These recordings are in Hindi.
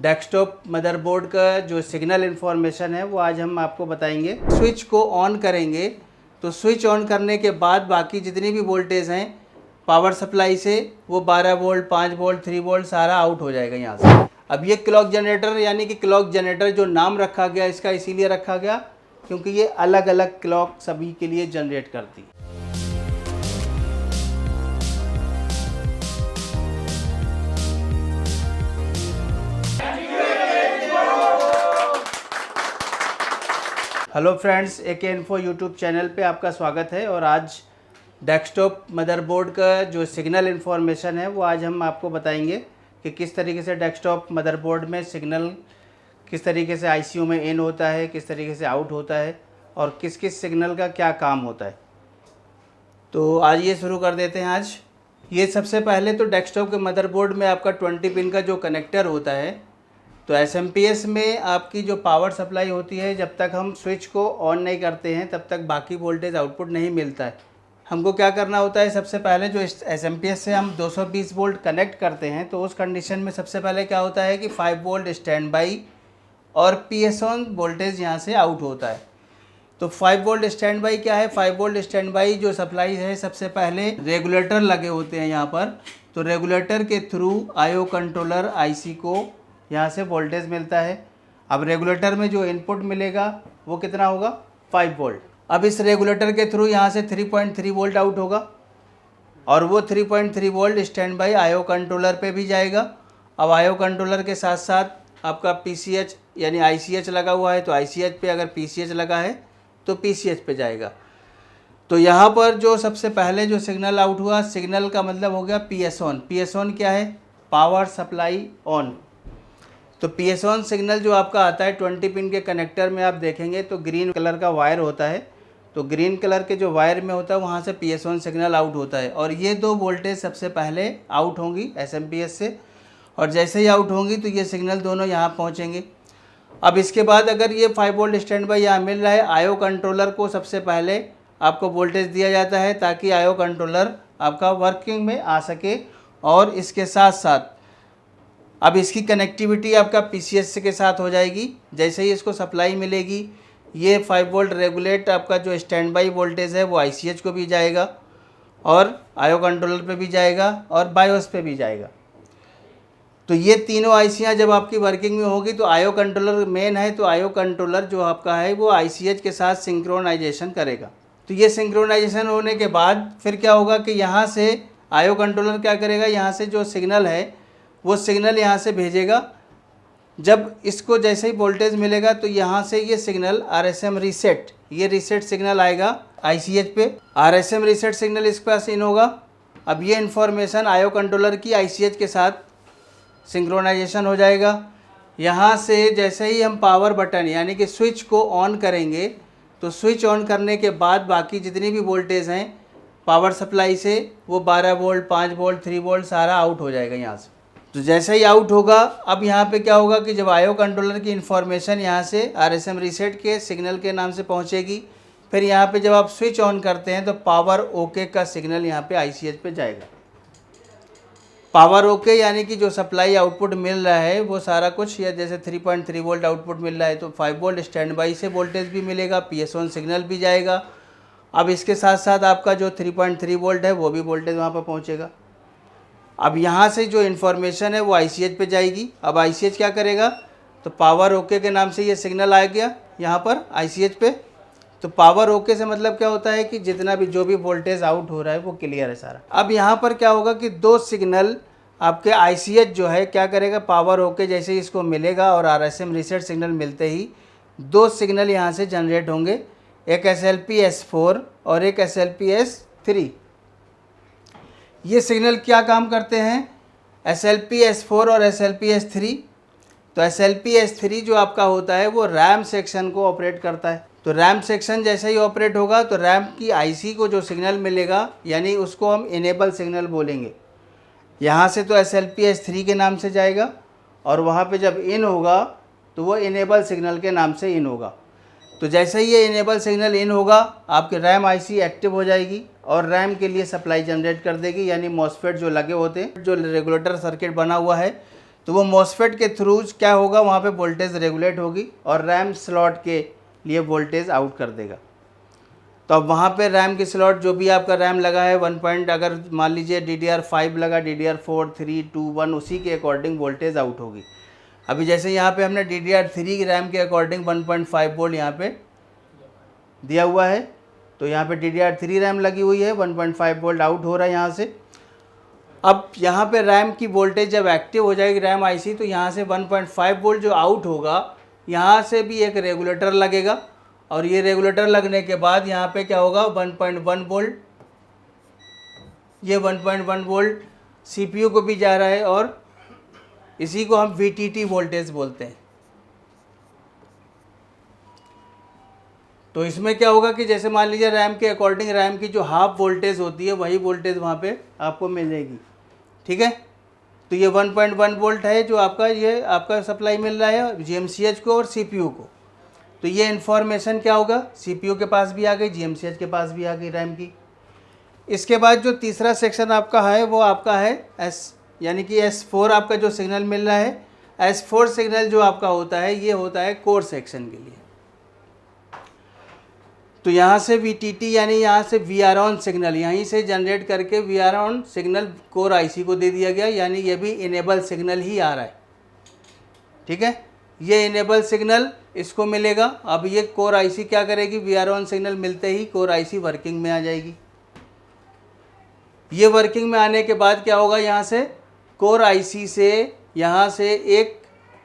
डेस्कटॉप मदरबोर्ड का जो सिग्नल इन्फॉर्मेशन है वो आज हम आपको बताएंगे। स्विच को ऑन करेंगे तो स्विच ऑन करने के बाद बाकी जितनी भी वोल्टेज हैं पावर सप्लाई से वो 12 वोल्ट, 5 वोल्ट, 3 वोल्ट सारा आउट हो जाएगा यहाँ से। अब ये क्लॉक जनरेटर यानी कि क्लॉक जनरेटर जो नाम रखा गया इसका इसीलिए रखा गया क्योंकि ये अलग अलग क्लॉक सभी के लिए जनरेट करती है। Hello friends, AK info YouTube channel पे आपका स्वागत है। और आज डेस्कटॉप मदरबोर्ड का जो सिग्नल इन्फॉर्मेशन है वो आज हम आपको बताएंगे कि किस तरीके से डेस्कटॉप मदरबोर्ड में सिग्नल किस तरीके से ICU में इन होता है, किस तरीके से आउट होता है और किस किस सिग्नल का क्या काम होता है। तो आज ये शुरू कर देते हैं। आज ये सबसे पहले तो डेस्कटॉप के मदरबोर्ड में आपका 20 पिन का जो कनेक्टर होता है, तो SMPS में आपकी जो पावर सप्लाई होती है जब तक हम स्विच को ऑन नहीं करते हैं तब तक बाकी वोल्टेज आउटपुट नहीं मिलता है। हमको क्या करना होता है, सबसे पहले जो SMPS से हम 220 वोल्ट कनेक्ट करते हैं तो उस कंडीशन में सबसे पहले क्या होता है कि 5 वोल्ट स्टैंड बाई और PS ऑन वोल्टेज यहाँ से आउट होता है। तो 5 वोल्ट स्टैंड बाई क्या है? 5 वोल्ट स्टैंड बाई जो सप्लाई है सबसे पहले रेगुलेटर लगे होते हैं यहाँ पर, तो रेगुलेटर के थ्रू IO कंट्रोलर IC को यहाँ से वोल्टेज मिलता है। अब रेगुलेटर में जो इनपुट मिलेगा वो कितना होगा? 5 वोल्ट। अब इस रेगुलेटर के थ्रू यहाँ से 3.3 वोल्ट आउट होगा और वो 3.3 volt stand by IO controller पे भी जाएगा। अब IO कंट्रोलर के साथ साथ आपका PCH यानी ICH लगा हुआ है, तो ICH पे अगर PCH लगा है तो PCH पे जाएगा। तो यहाँ पर जो सबसे पहले जो सिग्नल आउट हुआ, सिग्नल का मतलब हो गया PS ऑन। PS ऑन क्या है? Power supply on. तो PS ऑन सिग्नल जो आपका आता है 20 पिन के कनेक्टर में आप देखेंगे तो ग्रीन कलर का वायर होता है, तो ग्रीन कलर के जो वायर में होता है वहाँ से PS ऑन सिग्नल आउट होता है और ये दो वोल्टेज सबसे पहले आउट होंगी SMPS से, और जैसे ही आउट होंगी तो ये सिग्नल दोनों यहाँ पहुँचेंगे। अब इसके बाद अगर ये 5 वोल्ट स्टैंड बाई यहाँ मिल रहा है, IO कंट्रोलर को सबसे पहले आपको वोल्टेज दिया जाता है ताकि IO कंट्रोलर आपका वर्किंग में आ सके। और इसके साथ साथ अब इसकी कनेक्टिविटी आपका PCS के साथ हो जाएगी। जैसे ही इसको सप्लाई मिलेगी ये 5 वोल्ट रेगुलेट आपका जो स्टैंड बाई वोल्टेज है वो ICH को भी जाएगा और IO कंट्रोलर पे भी जाएगा और BIOS पे भी जाएगा। तो ये तीनों ICयाँ जब आपकी वर्किंग में होगी तो IO कंट्रोलर मेन है, तो IO कंट्रोलर जो आपका है वो ICH के साथ सिंक्रोनाइजेशन करेगा। तो ये सिंक्रोनाइजेशन होने के बाद फिर क्या होगा कि यहाँ से IO कंट्रोलर क्या करेगा, यहाँ से जो सिग्नल है वो सिग्नल यहाँ से भेजेगा। जब इसको जैसे ही वोल्टेज मिलेगा तो यहाँ से ये सिग्नल RSM रीसेट, ये रीसेट सिग्नल आएगा ICH पे। RSM रीसेट सिग्नल इसके पास इन होगा। अब ये इन्फॉर्मेशन IO कंट्रोलर की ICH के साथ सिंक्रोनाइजेशन हो जाएगा। यहाँ से जैसे ही हम पावर बटन यानी कि स्विच को ऑन करेंगे तो स्विच ऑन करने के बाद बाकी जितनी भी वोल्टेज हैं पावर सप्लाई से वो 12 वोल्ट, 5 वोल्ट, 3 वोल्ट सारा आउट हो जाएगा यहाँ से। तो जैसे ही आउट होगा, अब यहाँ पे क्या होगा कि जब IO कंट्रोलर की इन्फॉर्मेशन यहाँ से RSM रीसेट के सिग्नल के नाम से पहुँचेगी, फिर यहाँ पे जब आप स्विच ऑन करते हैं तो पावर ओके का सिग्नल यहाँ पे ICH पे जाएगा। पावर ओके यानी कि जो सप्लाई आउटपुट मिल रहा है वो सारा कुछ, या जैसे 3.3 वोल्ट आउटपुट मिल रहा है तो 5 वोल्ट स्टैंड बाई से वोल्टेज भी मिलेगा, PS ऑन सिग्नल भी जाएगा। अब इसके साथ साथ आपका जो 3.3 वोल्ट है वो भी वोल्टेज वहाँ पर पहुँचेगा। अब यहाँ से जो इन्फॉर्मेशन है वो ICH पे जाएगी। अब ICH क्या करेगा, तो पावर ओके के नाम से ये सिग्नल आ गया यहाँ पर ICH पे। तो पावर ओके से मतलब क्या होता है कि जितना भी जो भी वोल्टेज आउट हो रहा है वो क्लियर है सारा। अब यहाँ पर क्या होगा कि दो सिग्नल आपके ICH जो है क्या करेगा, पावर ओके जैसे ही इसको मिलेगा और RSM रीसेट सिग्नल मिलते ही दो सिग्नल यहाँ से जनरेट होंगे, एक SLP S4 और एक SLP S3। ये सिग्नल क्या काम करते हैं? SLP S4 और SLP S3। तो SLP S3 जो आपका होता है वो रैम सेक्शन को ऑपरेट करता है। तो रैम सेक्शन जैसे ही ऑपरेट होगा तो रैम की IC को जो सिग्नल मिलेगा यानी उसको हम इनेबल सिग्नल बोलेंगे। यहाँ से तो SLP S3 के नाम से जाएगा और वहाँ पे जब इन होगा तो वो इनेबल सिग्नल के नाम से इन होगा। तो जैसे ही ये इनेबल सिग्नल इन होगा आपके रैम IC एक्टिव हो जाएगी और रैम के लिए सप्लाई जनरेट कर देगी, यानी मॉसफेट जो लगे होते हैं, जो रेगुलेटर सर्किट बना हुआ है तो वो मॉसफेट के थ्रू क्या होगा, वहाँ पे वोल्टेज रेगुलेट होगी और रैम स्लॉट के लिए वोल्टेज आउट कर देगा। तो अब वहाँ पे रैम की स्लॉट जो भी आपका रैम लगा है 1 पॉइंट, अगर मान लीजिए DDR5 लगा, DDR4, 3, 2, 1, उसी के अकॉर्डिंग वोल्टेज आउट होगी। अभी जैसे यहाँ पे हमने DDR3 की रैम के अकॉर्डिंग 1.5 वोल्ट यहाँ पे दिया हुआ है, तो यहाँ पे DDR3 रैम लगी हुई है, 1.5 वोल्ट आउट हो रहा है यहाँ से। अब यहाँ पे रैम की वोल्टेज जब एक्टिव हो जाएगी रैम आईसी, तो यहाँ से 1.5 वोल्ट जो आउट होगा, यहाँ से भी एक रेगुलेटर लगेगा और ये रेगुलेटर लगने के बाद यहाँ पे क्या होगा, 1.1 वोल्ट, ये 1.1 वोल्ट CPU को भी जा रहा है और इसी को हम VTT वोल्टेज बोलते हैं। तो इसमें क्या होगा कि जैसे मान लीजिए रैम के अकॉर्डिंग रैम की जो हाफ वोल्टेज होती है वही वोल्टेज वहाँ पे आपको मिलेगी, ठीक है। तो ये 1.1 वोल्ट है जो आपका ये आपका सप्लाई मिल रहा है GMCH को और CPU को। तो ये इन्फॉर्मेशन क्या होगा, CPU के पास भी आ गई, GMCH के पास भी आ गई रैम की। इसके बाद जो तीसरा सेक्शन आपका है वो आपका है यानी कि S4 आपका जो सिग्नल मिल रहा है, S4 सिग्नल जो आपका होता है ये होता है कोर सेक्शन के लिए। तो यहाँ से VTT यानी यहाँ से VR ऑन सिग्नल यहीं से जनरेट करके VR on signal corps IC को दे दिया गया, यानी ये भी इनेबल सिग्नल ही आ रहा है, ठीक है। ये इनेबल सिग्नल इसको मिलेगा। अब ये कोर IC क्या करेगी, VR ऑन सिग्नल मिलते ही कोर IC वर्किंग में आ जाएगी। ये वर्किंग में आने के बाद क्या होगा, यहाँ से कोर IC से यहाँ से एक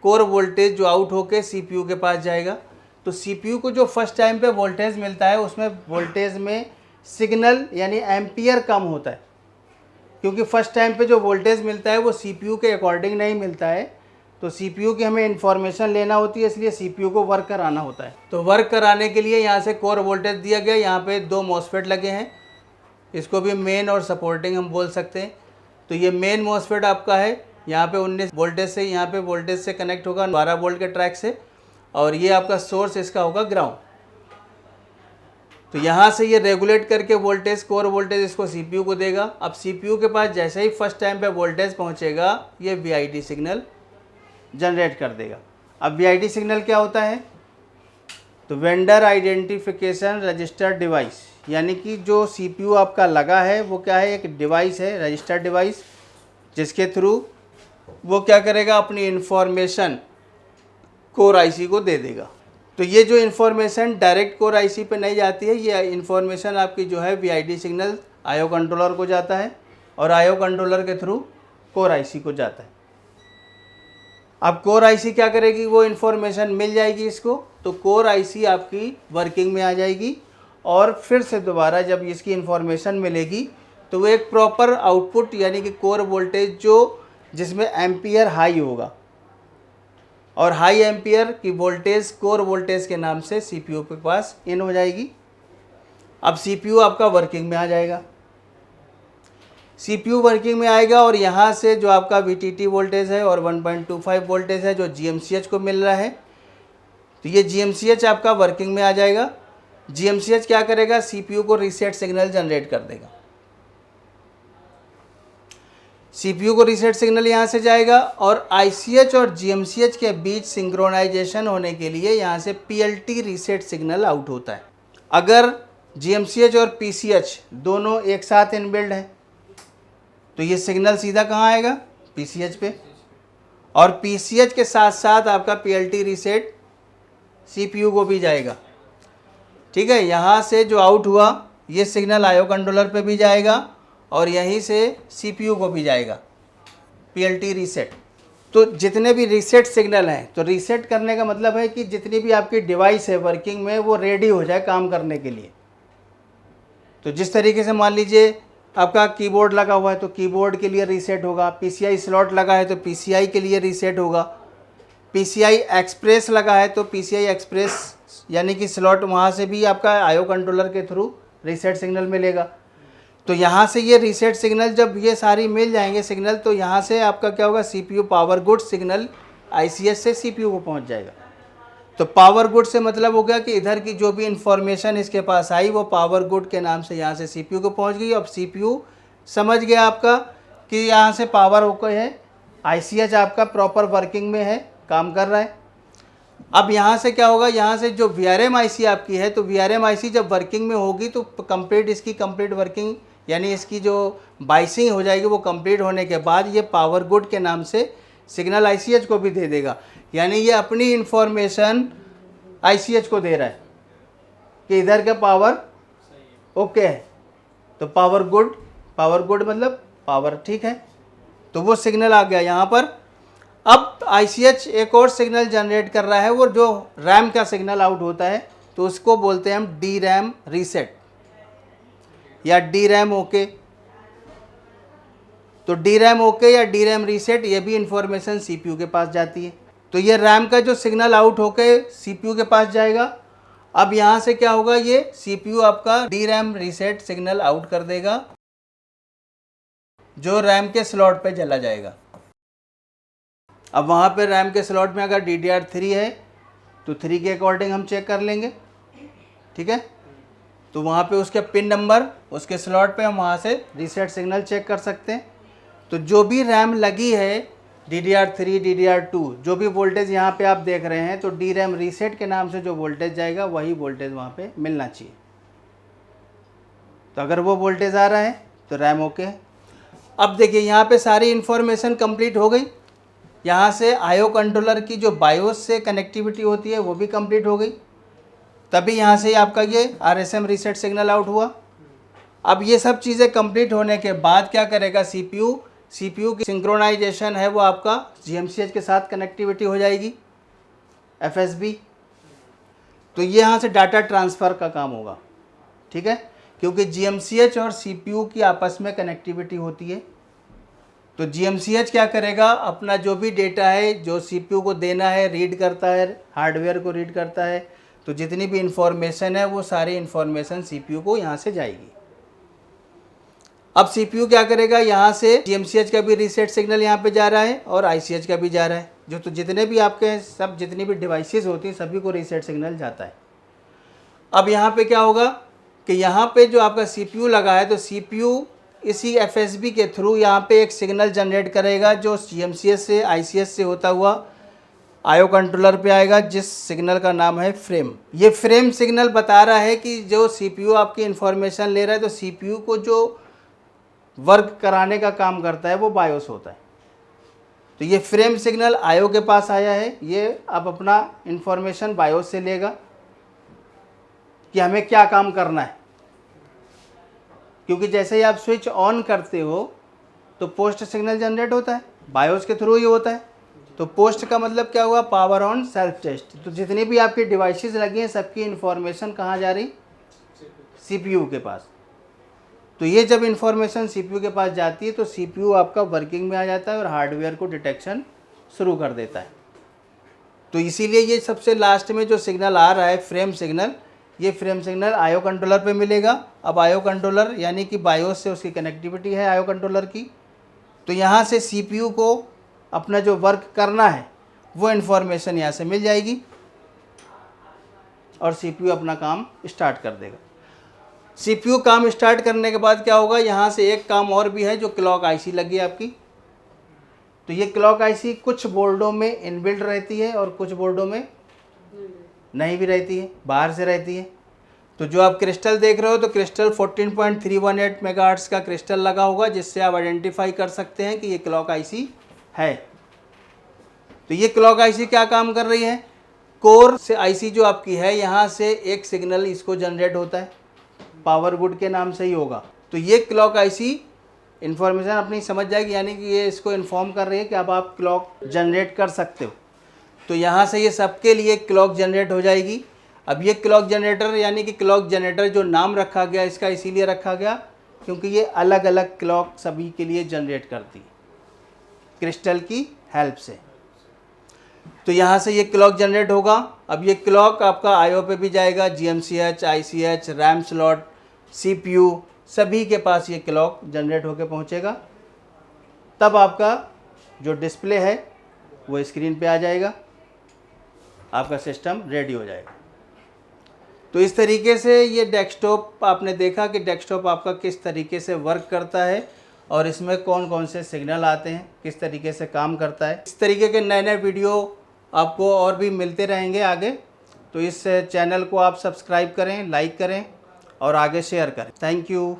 कोर वोल्टेज जो आउट होके CPU के पास जाएगा। तो CPU को जो फर्स्ट टाइम पे वोल्टेज मिलता है उसमें वोल्टेज में सिग्नल यानी एम्पियर कम होता है, क्योंकि फर्स्ट टाइम पे जो वोल्टेज मिलता है वो CPU के अकॉर्डिंग नहीं मिलता है। तो CPU की हमें इन्फॉर्मेशन लेना होती है, इसलिए CPU को वर्क कराना होता है। तो वर्क कराने के लिए यहाँ से कोर वोल्टेज दिया गया, यहाँ पे 2 मॉसफेट लगे हैं, इसको भी मेन और सपोर्टिंग हम बोल सकते हैं। तो ये मेन मॉसफेट आपका है, यहाँ पे 19 वोल्टेज से यहाँ पे वोल्टेज से कनेक्ट होगा 12 वोल्ट के ट्रैक से, और ये आपका सोर्स इसका होगा ग्राउंड। तो यहाँ से ये रेगुलेट करके वोल्टेज कोर वोल्टेज इसको CPU को देगा। अब CPU के पास जैसे ही फर्स्ट टाइम पे वोल्टेज पहुँचेगा ये VID सिग्नल जनरेट कर देगा। अब VID सिग्नल क्या होता है, तो वेंडर आइडेंटिफिकेशन रजिस्टर्ड डिवाइस, यानी कि जो CPU आपका लगा है वो क्या है, एक डिवाइस है, रजिस्टर्ड डिवाइस, जिसके थ्रू वो क्या करेगा, अपनी इन्फॉर्मेशन कोर IC को दे देगा। तो ये जो इन्फॉर्मेशन डायरेक्ट कोर IC पे नहीं जाती है, ये इन्फॉर्मेशन आपकी जो है VID सिग्नल IO कंट्रोलर को जाता है और IO कंट्रोलर के थ्रू कोर IC को जाता है। अब कोर IC क्या करेगी, वो इन्फॉर्मेशन मिल जाएगी इसको, तो कोर IC आपकी वर्किंग में आ जाएगी और फिर से दोबारा जब इसकी इन्फॉर्मेशन मिलेगी तो वो एक प्रॉपर आउटपुट यानी कि कोर वोल्टेज जो जिसमें एम्पियर हाई होगा, और हाई एम्पियर की वोल्टेज कोर वोल्टेज के नाम से CPU के पास इन हो जाएगी। अब CPU आपका वर्किंग में आ जाएगा, CPU वर्किंग में आएगा और यहाँ से जो आपका VTT वोल्टेज है और 1.25 वोल्टेज है जो GMCH को मिल रहा है, तो ये GMCH आपका वर्किंग में आ जाएगा। GMCH क्या करेगा, CPU को रीसेट सिग्नल जनरेट कर देगा। CPU को रीसेट सिग्नल यहाँ से जाएगा और ICH और GMCH के बीच सिंक्रोनाइजेशन होने के लिए यहाँ से PLT रीसेट सिग्नल आउट होता है। अगर GMCH और PCH दोनों एक साथ इनबिल्ड हैं तो ये सिग्नल सीधा कहाँ आएगा, PCH पे, और PCH के साथ साथ आपका PLT रीसेट CPU को भी जाएगा, ठीक है। यहाँ से जो आउट हुआ ये सिग्नल IO कंट्रोलर पे भी जाएगा और यहीं से CPU को भी जाएगा PLT रीसेट। तो जितने भी रीसेट सिग्नल हैं, तो रीसेट करने का मतलब है कि जितनी भी आपकी डिवाइस है वर्किंग में वो रेडी हो जाए काम करने के लिए। तो जिस तरीके से मान लीजिए आपका कीबोर्ड लगा हुआ है तो कीबोर्ड के लिए रीसेट होगा, PCI स्लॉट लगा है तो PCI के लिए रीसेट होगा, PCI एक्सप्रेस लगा है तो PCI एक्सप्रेस यानी कि स्लॉट वहाँ से भी आपका IO कंट्रोलर के थ्रू रीसेट सिग्नल मिलेगा। तो यहाँ से ये रीसेट सिग्नल जब ये सारी मिल जाएंगे सिग्नल, तो यहाँ से आपका क्या होगा, CPU power good signal ICH से CPU को पहुँच जाएगा। तो पावर गुड से मतलब हो गया कि इधर की जो भी इंफॉर्मेशन इसके पास आई वो पावर गुड के नाम से यहाँ से CPU को पहुँच गई। अब CPU समझ गया आपका कि यहाँ से पावर ओके है, ICH आपका प्रॉपर वर्किंग में है, काम कर रहा है। अब यहाँ से क्या होगा, यहाँ से जो VRM IC आपकी है, तो VRM IC जब वर्किंग में होगी तो कंप्लीट इसकी कंप्लीट वर्किंग यानी इसकी जो बाइसिंग हो जाएगी वो कंप्लीट होने के बाद ये पावर गुड के नाम से सिग्नल ICH को भी दे देगा। यानी ये अपनी इंफॉर्मेशन ICH को दे रहा है कि इधर का पावर ओके है, तो पावर गुड मतलब पावर ठीक है, तो वो सिग्नल आ गया यहाँ पर। अब ICH एक और सिग्नल जनरेट कर रहा है, वो जो रैम का सिग्नल आउट होता है तो उसको बोलते हैं हम DRAM रीसेट या DRAM ओके। तो DRAM ओके या DRAM रीसेट ये भी इंफॉर्मेशन CPU के पास जाती है। तो ये रैम का जो सिग्नल आउट होके CPU के पास जाएगा। अब यहाँ से क्या होगा, ये CPU आपका DRAM रीसेट सिग्नल आउट कर देगा जो रैम के स्लॉट पे चला जाएगा। अब वहाँ पे रैम के स्लॉट में अगर DDR3 है तो 3 के अकॉर्डिंग हम चेक कर लेंगे, ठीक है। तो वहाँ पे उसके पिन नंबर उसके स्लॉट पे हम वहाँ से रीसेट सिग्नल चेक कर सकते हैं। तो जो भी रैम लगी है DDR3 DDR2 जो भी वोल्टेज यहाँ पे आप देख रहे हैं, तो DRAM रीसेट के नाम से जो वोल्टेज जाएगा वही वोल्टेज वहाँ पे मिलना चाहिए। तो अगर वो वोल्टेज आ रहा है तो रैम ओके है। अब देखिए यहाँ पे सारी इन्फॉर्मेशन कंप्लीट हो गई। यहाँ से IO कंट्रोलर की जो बायोस से कनेक्टिविटी होती है वो भी कंप्लीट हो गई, तभी यहाँ से आपका ये RSM रीसेट सिग्नल आउट हुआ। अब ये सब चीज़ें कंप्लीट होने के बाद क्या करेगा CPU की सिंक्रोनाइजेशन है वो आपका GMCH के साथ कनेक्टिविटी हो जाएगी FSB। तो ये यहाँ से डाटा ट्रांसफ़र का काम होगा, ठीक है, क्योंकि GMCH और CPU की आपस में कनेक्टिविटी होती है। तो GMCH क्या करेगा, अपना जो भी डेटा है जो CPU को देना है रीड करता है, हार्डवेयर को रीड करता है, तो जितनी भी इंफॉर्मेशन है वो सारी इंफॉर्मेशन CPU को यहाँ से जाएगी। अब CPU क्या करेगा, यहाँ से GMCH का भी रीसेट सिग्नल यहाँ पे जा रहा है और ICH का भी जा रहा है, जो तो जितने भी आपके सब जितनी भी डिवाइसेस होती हैं सभी को रीसेट सिग्नल जाता है। अब यहाँ पे क्या होगा कि यहाँ पे जो आपका CPU लगा है तो CPU इसी FSB के थ्रू यहाँ पे एक सिग्नल जनरेट करेगा जो GMCH से ICH से होता हुआ IO कंट्रोलर पे आएगा, जिस सिग्नल का नाम है फ्रेम। ये फ्रेम सिग्नल बता रहा है कि जो CPU आपकी इंफॉर्मेशन ले रहा है, तो CPU को जो वर्क कराने का काम करता है वो बायोस होता है। तो ये फ्रेम सिग्नल IO के पास आया है, ये अब अपना इंफॉर्मेशन बायोस से लेगा कि हमें क्या काम करना है, क्योंकि जैसे ही आप स्विच ऑन करते हो तो पोस्ट सिग्नल जनरेट होता है, बायोस के थ्रू ही होता है। तो पोस्ट का मतलब क्या हुआ, पावर ऑन सेल्फ टेस्ट। तो जितनी भी आपकी डिवाइसेस लगी हैं सबकी इंफॉर्मेशन कहाँ जा रही, CPU के पास। तो ये जब इंफॉर्मेशन CPU के पास जाती है तो CPU आपका वर्किंग में आ जाता है और हार्डवेयर को डिटेक्शन शुरू कर देता है। तो इसीलिए ये सबसे लास्ट में जो सिग्नल आ रहा है फ्रेम सिग्नल, ये फ्रेम सिग्नल IO कंट्रोलर पे मिलेगा। अब IO कंट्रोलर यानी कि बायोस से उसकी कनेक्टिविटी है IO कंट्रोलर की, तो यहाँ से CPU को अपना जो वर्क करना है वो इन्फॉर्मेशन यहाँ से मिल जाएगी और CPU अपना काम स्टार्ट कर देगा। CPU काम स्टार्ट करने के बाद क्या होगा, यहाँ से एक काम और भी है जो क्लॉक IC लगी है आपकी। तो ये क्लॉक IC कुछ बोर्डों में इनबिल्ट रहती है और कुछ बोर्डों में नहीं भी रहती है, बाहर से रहती है। तो जो आप क्रिस्टल देख रहे हो तो क्रिस्टल 14.318 मेगाहर्ट्ज़ का क्रिस्टल लगा होगा, जिससे आप आइडेंटिफाई कर सकते हैं कि ये क्लॉक IC है। तो ये क्लॉक IC क्या काम कर रही है, कोर से IC जो आपकी है यहाँ से एक सिग्नल इसको जनरेट होता है, पावर गुड के नाम से ही होगा। तो ये क्लॉक IC इन्फॉर्मेशन अपनी समझ जाएगी, यानी कि ये इसको इन्फॉर्म कर रही है कि अब आप क्लॉक जनरेट कर सकते हो। तो यहाँ से ये सबके लिए क्लॉक जनरेट हो जाएगी। अब ये क्लॉक जनरेटर यानी कि क्लॉक जनरेटर जो नाम रखा गया इसका इसीलिए रखा गया क्योंकि ये अलग अलग क्लॉक सभी के लिए जनरेट करती है क्रिस्टल की हेल्प से। तो यहाँ से ये क्लॉक जनरेट होगा। अब ये क्लॉक आपका IO पे भी जाएगा, GMCH, ICH, RAM slot, CPU सभी के पास ये क्लॉक जनरेट होकर पहुँचेगा। तब आपका जो डिस्प्ले है वो स्क्रीन पे आ जाएगा, आपका सिस्टम रेडी हो जाएगा। तो इस तरीके से ये डेस्कटॉप आपने देखा कि डेस्कटॉप आपका किस तरीके से वर्क करता है और इसमें कौन कौन से सिग्नल आते हैं, किस तरीके से काम करता है। इस तरीके के नए नए वीडियो आपको और भी मिलते रहेंगे आगे। तो इस चैनल को आप सब्सक्राइब करें, लाइक करें और आगे शेयर करें। Thank you.